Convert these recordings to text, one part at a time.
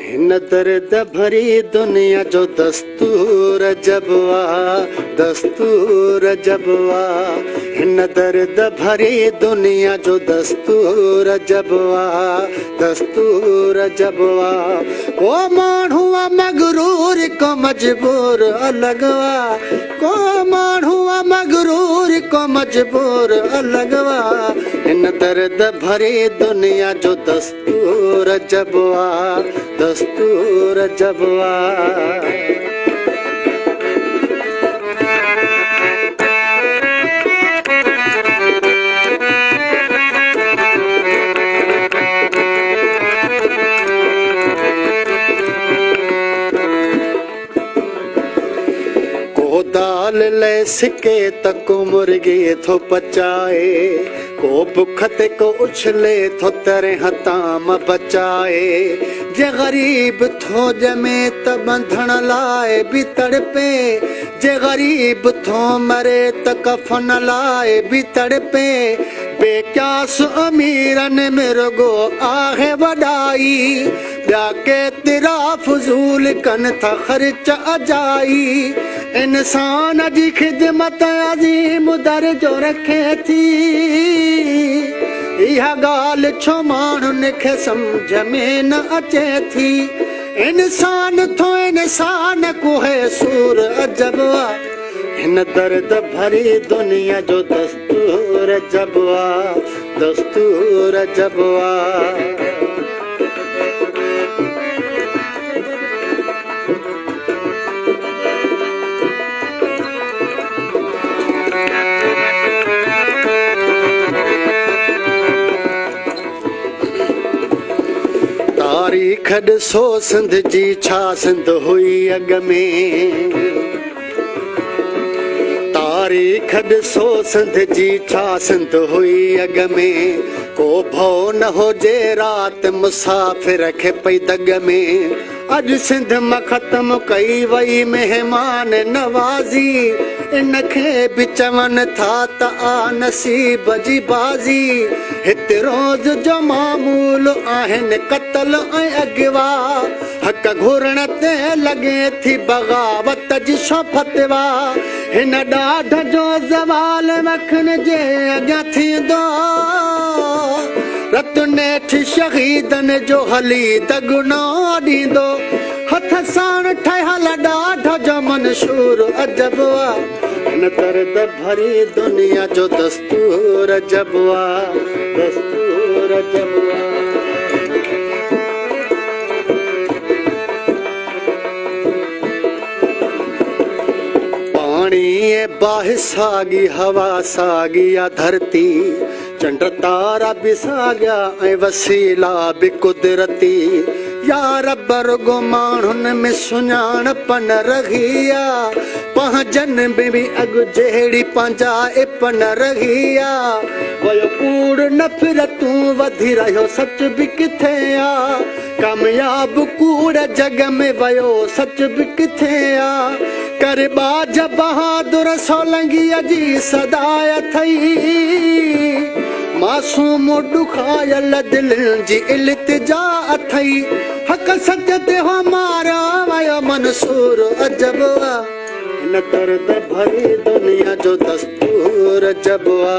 हिन दर्द भरी दुनिया जो दस्तूर जबवा, दस्तूर जबवा। हिन दर्द भरी दुनिया जो दस्तूर जबवा, दस्तूर जबवा। को माण्हूआ मगरूर को मजबूर अलगवा, को माण्हूआ मगरूर को मजबूर अलगवा। हिन दर्द भरी दुनिया जो दस्तूर जबवा, दस्तूर जबवा। को दाल ले सिके तक मुर्गी थो पचाए, को बुख ते को उछले थो तेरे हथाम बचाए। जे गरीब थो जमे त बंधन लाए भी तड़पे, जे गरीब थो मरे त कफन लाए भी तड़पे। बेक्यास अमीरन में रुगो आहे वॾाई, ॿिया केतिरा फज़ूल कनि था ख़र्च अजाई। इंसान जी ख़िदमत अज़ीम दर्जो रखे थी, इहा ॻाल्हि छो माण्हुनि खे सम्झ में न अचे थी। इंसान थो इंसान कोहे सूर अजबवा, हिन दर्द भरी दुनिया जो दस्तूर जबवा, दस्तूर जबवा। तारीख़ ॾिसो सिंध जी छा सिंध हुई अॻ में, तारीख़ ॾिसो सिंध जी छा सिंध हुई अॻ में। को भउ न हुजे राति मुसाफ़िर खे पई दॻ में। अॼु सिंध मां ख़त्म कई वई महिमान नवाज़ी, इनखे बि चवनि था त आ नसीब जी बाज़ी। हिते रोज़ जो मामूल आहिनि क़त्ल ऐं अॻवा, हक़ घुरण ते लॻे थी बग़ावत जी छो फतवा। हिन ॾाढ जो ज़वाल वखन जे अॻियां थींदो, रत नेठि शहीदनि जो हली दगुनो ॾींदो। हथ साण ठहियल ॾाढ जो मंशूर अजबवा, हिन दर्द भरी दुनिया जो दस्तूर जबवा, दस्तूर जबवा। पाणी बाहि सागी हवा सागी या धरती, चंड तारा बि साॻिया ऐं वसीला बि कुदरती। या रब रुगो माण्हुनि में सुञाणप न रही आ, पंहिंजनि में बि अॻु जहिड़ी पंहिंजा इप न रही आ। वयो कूड़ नफ़रतूं वधी रहियो सच बि किथे आ, कामयाब कूड़ जग में वयो सच बि किथे आ। कर बाज बहादुर सोलंगीअ जी सदाय थई, मासूम ॾुखायल दिलि जी इल्तिजा अथई। हक़ सच ते हो मारा वयो मंसूर अजबवा, हिन दर्द भरी दुनिया जो दस्तूर जबवा,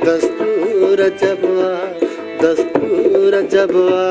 दस्तूर जबवा, दस्तूर जबवा।